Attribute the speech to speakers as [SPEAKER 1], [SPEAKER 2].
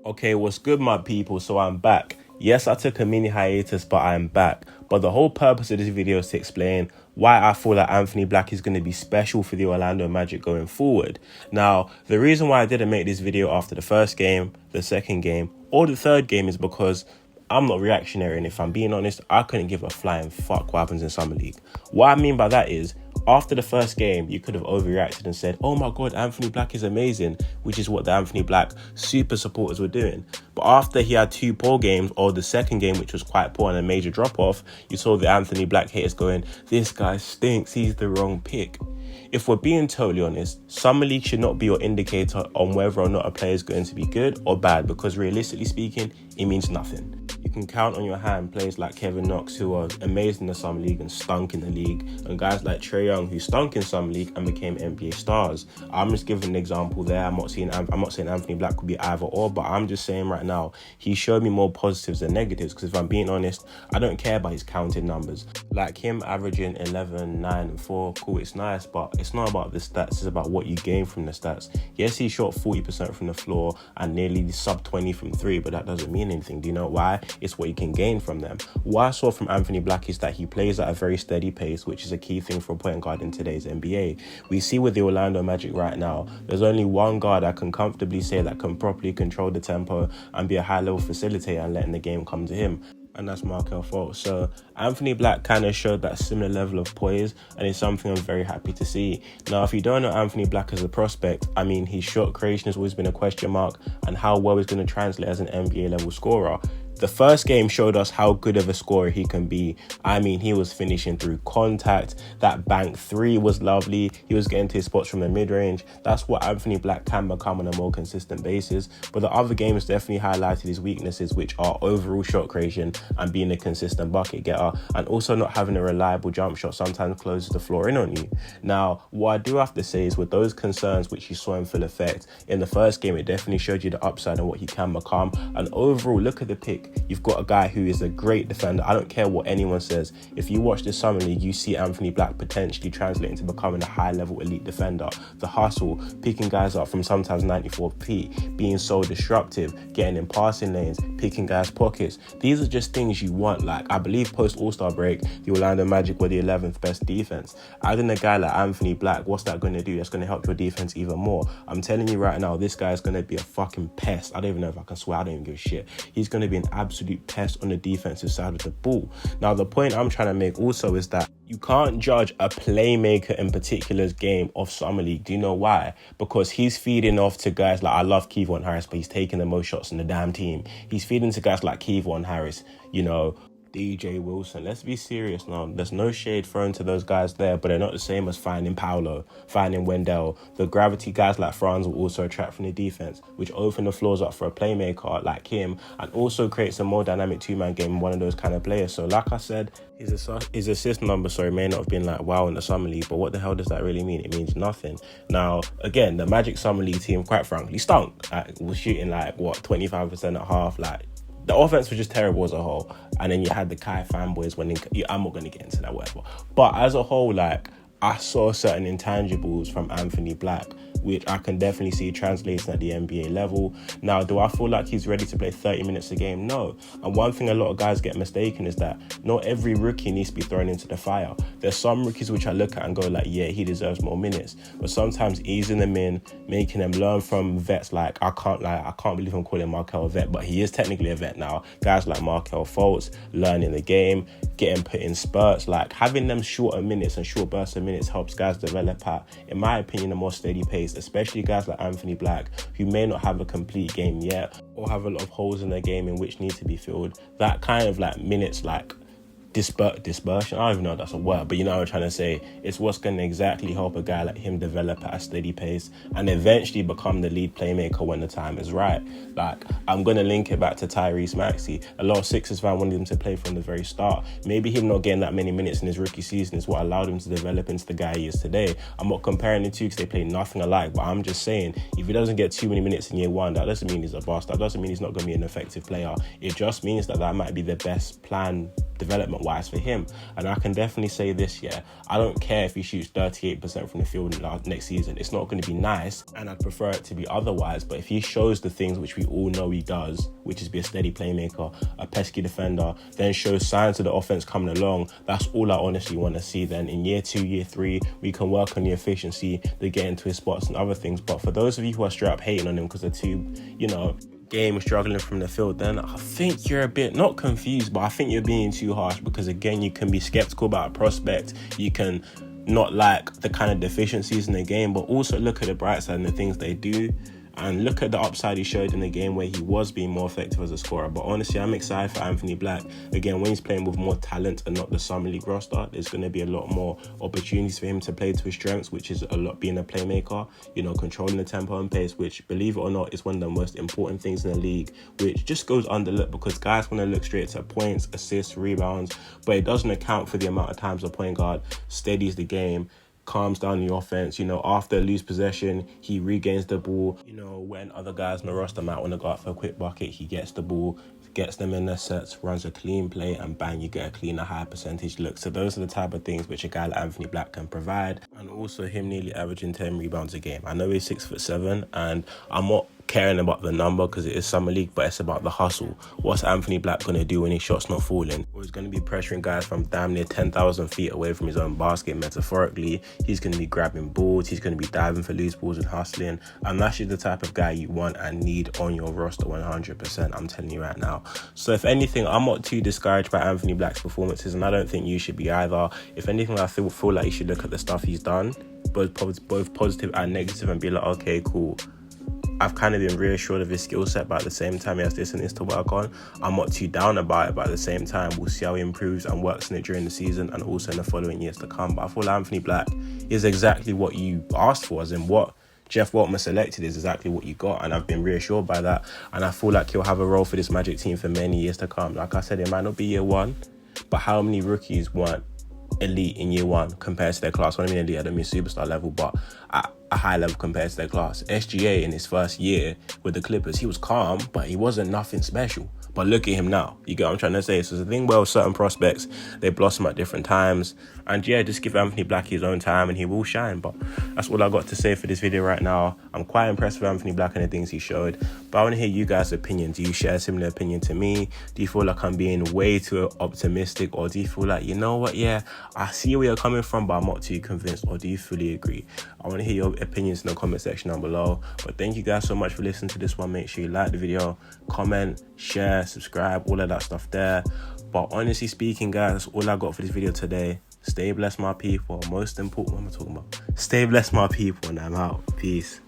[SPEAKER 1] Okay, what's good, my people? So I'm back. Yes, I took a mini hiatus, but I'm back. But the whole purpose of this video is to explain why I feel that Anthony Black is going to be special for the Orlando Magic going forward. Now, the reason why I didn't make this video after the first game, the second game, or the third game is because I'm not reactionary, and if I'm being honest, I couldn't give a flying fuck what happens in Summer League. What I mean by that is, after the first game, you could have overreacted and said, oh my God, Anthony Black is amazing, which is what the Anthony Black super supporters were doing. But after he had two poor games, or the second game, which was quite poor and a major drop-off, you saw the Anthony Black haters going, this guy stinks, he's the wrong pick. If we're being totally honest, Summer League should not be your indicator on whether or not a player is going to be good or bad, because realistically speaking, it means nothing. You can count on your hand players like Kevin Knox, who was amazing in the Summer League and stunk in the league, and guys like Trae Young, who stunk in Summer League and became NBA stars. I'm just giving an example there. I'm not saying Anthony Black could be either or, but I'm just saying right now, he showed me more positives than negatives, because if I'm being honest, I don't care about his counting numbers. Like him averaging 11, 9, and 4, cool, it's nice, but it's not about the stats, it's about what you gain from the stats. Yes, he shot 40% from the floor and nearly sub 20 from 3, but that doesn't mean anything. Do you know why? It's what you can gain from them. What I saw from Anthony Black is that he plays at a very steady pace, which is a key thing for a point guard in today's NBA. We see with the Orlando Magic right now, there's only one guard I can comfortably say that can properly control the tempo and be a high-level facilitator and letting the game come to him, and that's Markelle Fultz. So Anthony Black kind of showed that similar level of poise, and it's something I'm very happy to see. Now, if you don't know Anthony Black as a prospect, I mean, his shot creation has always been a question mark, and how well he's going to translate as an NBA level scorer. The first game showed us how good of a scorer he can be. I mean, he was finishing through contact. That bank three was lovely. He was getting to his spots from the mid-range. That's what Anthony Black can become on a more consistent basis. But the other games definitely highlighted his weaknesses, which are overall shot creation and being a consistent bucket getter, and also not having a reliable jump shot sometimes closes the floor in on you. Now, what I do have to say is, with those concerns which you saw in full effect, in the first game, it definitely showed you the upside and what he can become. And overall, look at the pick. You've got a guy who is a great defender. I don't care what anyone says. If you watch the Summer League, you see Anthony Black potentially translating to becoming a high-level elite defender. The hustle, picking guys up from sometimes 94 feet, being so disruptive, getting in passing lanes, picking guys' pockets. These are just things you want. Like, I believe post-All-Star break, the Orlando Magic were the 11th best defense. Adding a guy like Anthony Black, what's that going to do? That's going to help your defense even more. I'm telling you right now, this guy is going to be a fucking pest. I don't even know if I can swear. I don't even give a shit. He's going to be an absolute pest on the defensive side of the ball. Now, the point I'm trying to make also is that you can't judge a playmaker in particular's game of Summer League. Do you know why? Because he's feeding off to guys like, I love Kevon Harris, but he's taking the most shots in the damn team. He's feeding to guys like Kevon Harris, you know, DJ Wilson. Let's be serious now. There's no shade thrown to those guys there, but they're not the same as finding Paolo, finding Wendell. The gravity guys like Franz will also attract from the defense, which open the floors up for a playmaker like him, and also creates a more dynamic two-man game in one of those kind of players. So like I said, his assist number, may not have been like wow in the Summer League, but what the hell does that really mean? It means nothing. Now, again, the Magic Summer League team, quite frankly, stunk. Like, was shooting like, 25% at half, like, the offense was just terrible as a whole. And then you had the Kai fanboys winning. I'm not going to get into that, whatever. But as a whole, like, I saw certain intangibles from Anthony Black, which I can definitely see translating at the NBA level. Now, do I feel like he's ready to play 30 minutes a game? No. And one thing a lot of guys get mistaken is that not every rookie needs to be thrown into the fire. There's some rookies which I look at and go like, yeah, he deserves more minutes. But sometimes easing them in, making them learn from vets like, I can't believe I'm calling Markelle a vet, but he is technically a vet now. Guys like Markelle Fultz, learning the game, getting put in spurts, like having them shorter minutes and short bursts of minutes helps guys develop at, in my opinion, a more steady pace, especially guys like Anthony Black, who may not have a complete game yet or have a lot of holes in their game in which need to be filled. That kind of like minutes, like dispersion, I don't even know if that's a word, but you know what I'm trying to say. It's what's going to exactly help a guy like him develop at a steady pace and eventually become the lead playmaker when the time is right. Like, I'm going to link it back to Tyrese Maxey. A lot of Sixers fans wanted him to play from the very start. Maybe him not getting that many minutes in his rookie season is what allowed him to develop into the guy he is today. I'm not comparing the two because they play nothing alike, but I'm just saying, if he doesn't get too many minutes in year one, that doesn't mean he's a bust. That doesn't mean he's not going to be an effective player. It just means that might be the best plan development wise for him. And I can definitely say this, yeah, I don't care if he shoots 38% from the field next season. It's not going to be nice, and I'd prefer it to be otherwise. But if he shows the things which we all know he does, which is be a steady playmaker, a pesky defender, then shows signs of the offense coming along, that's all I honestly want to see. Then in year 2, year 3, we can work on the efficiency, to get into his spots and other things. But for those of you who are straight up hating on him because they're too, game struggling from the field, then I think you're a bit not confused, but I think you're being too harsh, because again, you can be skeptical about a prospect, you can not like the kind of deficiencies in the game, but also look at the bright side and the things they do, and look at the upside he showed in the game where he was being more effective as a scorer. But honestly, I'm excited for Anthony Black. Again, when he's playing with more talent and not the Summer League roster, there's going to be a lot more opportunities for him to play to his strengths, which is a lot being a playmaker, controlling the tempo and pace, which, believe it or not, is one of the most important things in the league, which just goes underlooked because guys want to look straight to points, assists, rebounds, but it doesn't account for the amount of times a point guard steadies the game, calms down the offense. After a loose possession, he regains the ball. When other guys in the roster might want to go out for a quick bucket, he gets the ball, gets them in their sets, runs a clean play, and bang, you get a cleaner, high percentage look. So those are the type of things which a guy like Anthony Black can provide. And also him nearly averaging 10 rebounds a game. I know he's 6'7", and I'm not caring about the number because it is Summer League, but it's about the hustle. What's Anthony Black going to do when his shot's not falling? Or he's going to be pressuring guys from damn near 10,000 feet away from his own basket, metaphorically. He's going to be grabbing balls, he's going to be diving for loose balls and hustling, and that's just the type of guy you want and need on your roster 100%, I'm telling you right now. So if anything, I'm not too discouraged by Anthony Black's performances, and I don't think you should be either. If anything, I feel like you should look at the stuff he's done, both positive and negative, and be like, okay, cool, I've kind of been reassured of his skill set, but at the same time, he has this and this to work on. I'm not too down about it, but at the same time, we'll see how he improves and works in it during the season and also in the following years to come. But I feel like Anthony Black is exactly what you asked for, as in what Jeff Waltman selected is exactly what you got, and I've been reassured by that. And I feel like he'll have a role for this Magic team for many years to come. Like I said, it might not be year 1, but how many rookies weren't elite in year 1 compared to their class? When I mean elite, I don't mean superstar level, but at a high level compared to their class. SGA in his first year with the Clippers, he was calm, but he wasn't nothing special. But look at him now. You get what I'm trying to say? So the thing with certain prospects, they blossom at different times. And yeah, just give Anthony Black his own time and he will shine. But that's all I got to say for this video right now. I'm quite impressed with Anthony Black and the things he showed. But I want to hear you guys' opinion. Do you share a similar opinion to me? Do you feel like I'm being way too optimistic? Or do you feel like, you know what, yeah, I see where you're coming from, but I'm not too convinced? Or do you fully agree? I want to hear your opinions in the comment section down below. But thank you guys so much for listening to this one. Make sure you like the video, comment, share, subscribe, all of that stuff there. But honestly speaking, guys, that's all I got for this video today. Stay blessed, my people. Most important, what am I talking about? Stay blessed, my people, and I'm out. Peace.